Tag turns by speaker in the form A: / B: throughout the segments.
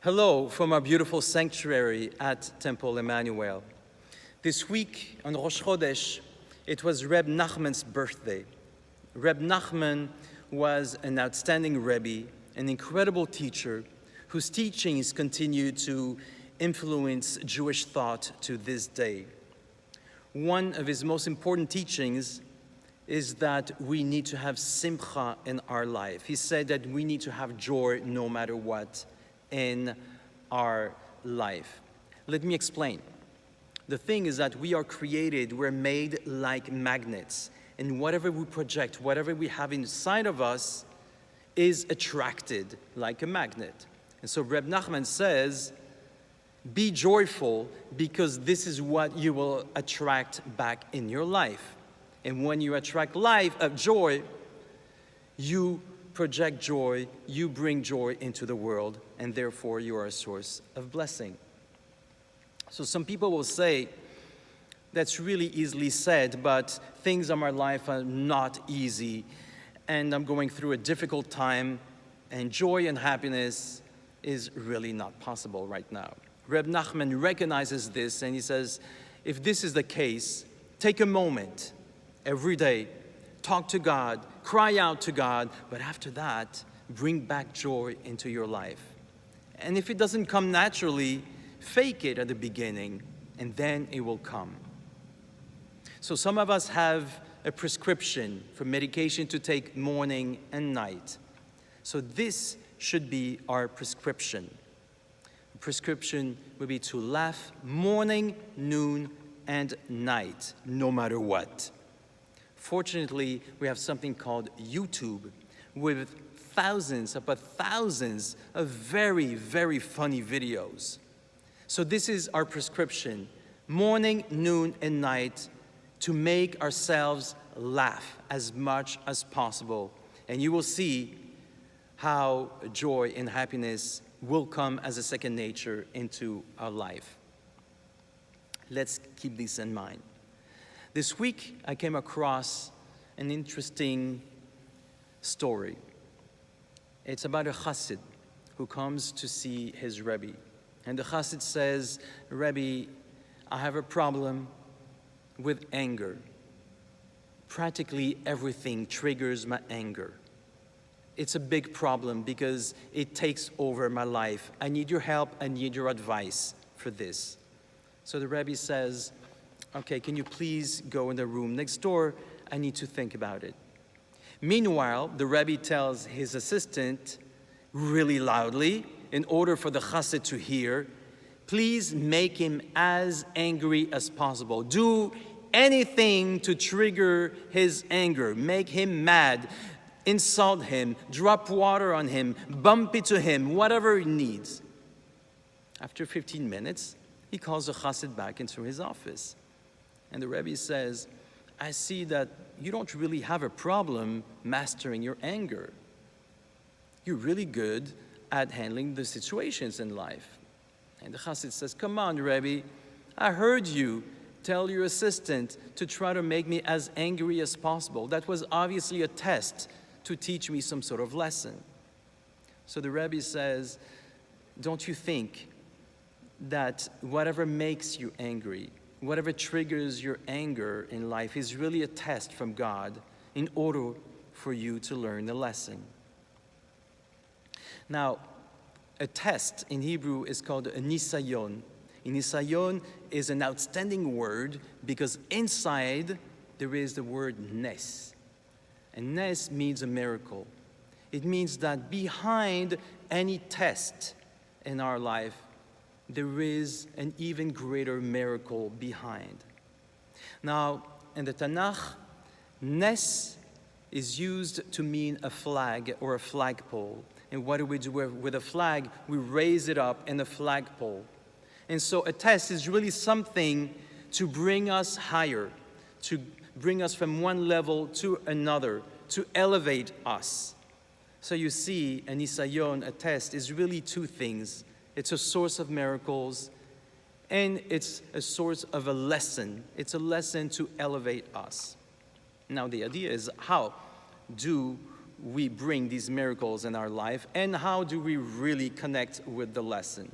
A: Hello from our beautiful sanctuary at Temple Emanu-El. This week on Rosh Chodesh, it was Reb Nachman's birthday. Reb Nachman was an outstanding Rebbe, an incredible teacher whose teachings continue to influence Jewish thought to this day. One of his most important teachings is that we need to have simcha in our life. He said that we need to have joy no matter what in our life. Let me explain. The thing is that we are created, we're made like magnets, and whatever we project, whatever we have inside of us is attracted like a magnet. And so Reb Nachman says, be joyful because this is what you will attract back in your life. And when you attract joy, you project joy, you bring joy into the world, and therefore you are a source of blessing. So some people will say, that's really easily said, but things in my life are not easy, and I'm going through a difficult time, and joy and happiness is really not possible right now. Reb Nachman recognizes this, and he says, if this is the case, take a moment every day, talk to God, cry out to God, but after that, bring back joy into your life. And if it doesn't come naturally, fake it at the beginning, and then it will come. So some of us have a prescription for medication to take morning and night. So this should be our prescription. The prescription would be to laugh morning, noon, and night, no matter what. Fortunately, we have something called YouTube with thousands upon thousands of very, very funny videos. So this is our prescription, morning, noon, and night, to make ourselves laugh as much as possible. And you will see how joy and happiness will come as a second nature into our life. Let's keep this in mind. This week, I came across an interesting story. It's about a chassid who comes to see his Rebbe. And the chassid says, Rebbe, I have a problem with anger. Practically everything triggers my anger. It's a big problem because it takes over my life. I need your help, I need your advice for this. So the Rebbe says, okay, can you please go in the room next door? I need to think about it. Meanwhile, the Rebbe tells his assistant really loudly, in order for the chassid to hear, please make him as angry as possible. Do anything to trigger his anger. Make him mad, insult him, drop water on him, bump into him, whatever he needs. After 15 minutes, he calls the chassid back into his office. And the Rebbe says, I see that you don't really have a problem mastering your anger. You're really good at handling the situations in life. And the chassid says, come on, Rebbe, I heard you tell your assistant to try to make me as angry as possible. That was obviously a test to teach me some sort of lesson. So the Rebbe says, don't you think that whatever makes you angry, whatever triggers your anger in life is really a test from God in order for you to learn the lesson? Now, a test in Hebrew is called a nisayon. A nisayon is an outstanding word because inside there is the word nes. And nes means a miracle. It means that behind any test in our life, there is an even greater miracle behind. Now, in the Tanakh, nes is used to mean a flag or a flagpole. And what do we do with a flag? We raise it up in a flagpole. And so a test is really something to bring us higher, to bring us from one level to another, to elevate us. So you see, a nisayon, a test, is really two things. It's a source of miracles, and it's a source of a lesson. It's a lesson to elevate us. Now the idea is, how do we bring these miracles in our life, and how do we really connect with the lesson?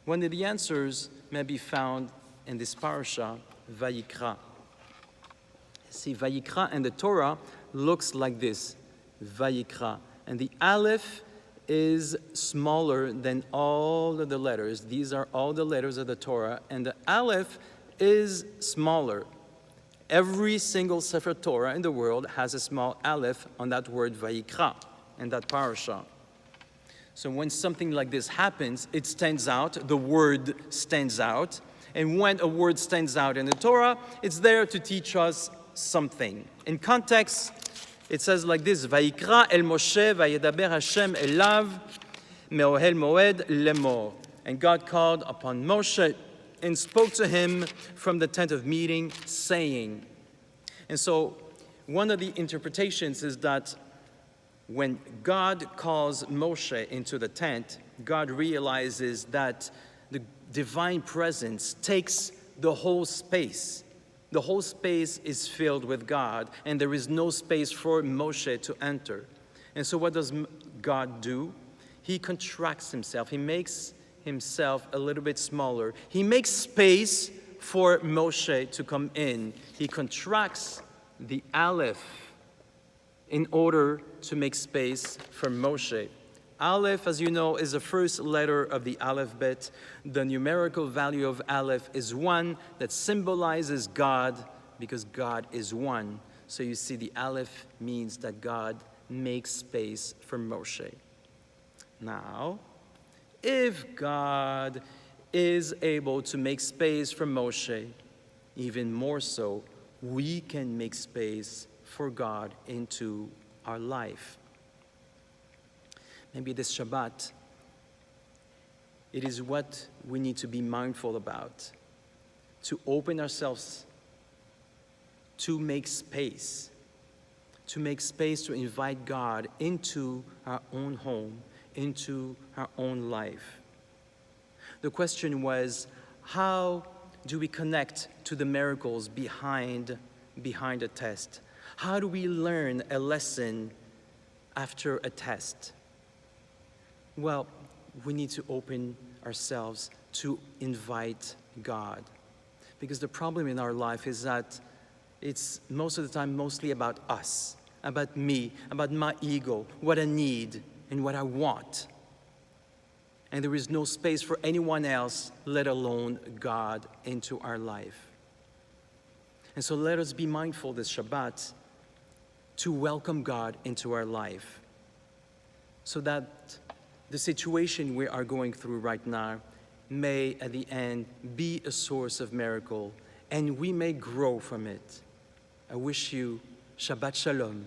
A: One of the answers may be found in this parasha, Vayikra. See, Vayikra and the Torah looks like this, Vayikra. And the Aleph is smaller than all of the letters. These are all the letters of the Torah, and the Aleph is smaller. Every single Sefer Torah in the world has a small Aleph on that word Vayikra, in that parasha. So when something like this happens, it stands out, the word stands out, and when a word stands out in the Torah, it's there to teach us something. In context, it says like this, Vayikra el Moshe vayedaber Hashem elav me'ohel moed lemor. And God called upon Moshe and spoke to him from the tent of meeting, saying. And so one of the interpretations is that when God calls Moshe into the tent, God realizes that the divine presence takes the whole space. The whole space is filled with God, and there is no space for Moshe to enter. And so what does God do? He contracts himself. He makes himself a little bit smaller. He makes space for Moshe to come in. He contracts the Aleph in order to make space for Moshe. Aleph, as you know, is the first letter of the alphabet. The numerical value of Aleph is 1, that symbolizes God, because God is one. So you see, the Aleph means that God makes space for Moshe. Now, if God is able to make space for Moshe, even more so, we can make space for God into our life. Maybe this Shabbat, it is what we need to be mindful about, to open ourselves, to make space, to invite God into our own home, into our own life. The question was, how do we connect to the miracles behind a test? How do we learn a lesson after a test? Well, we need to open ourselves to invite God. Because the problem in our life is that it's most of the time mostly about us, about me, about my ego, what I need and what I want. And there is no space for anyone else, let alone God, into our life. And so let us be mindful this Shabbat to welcome God into our life, so that the situation we are going through right now may, at the end, be a source of miracle, and we may grow from it. I wish you Shabbat Shalom.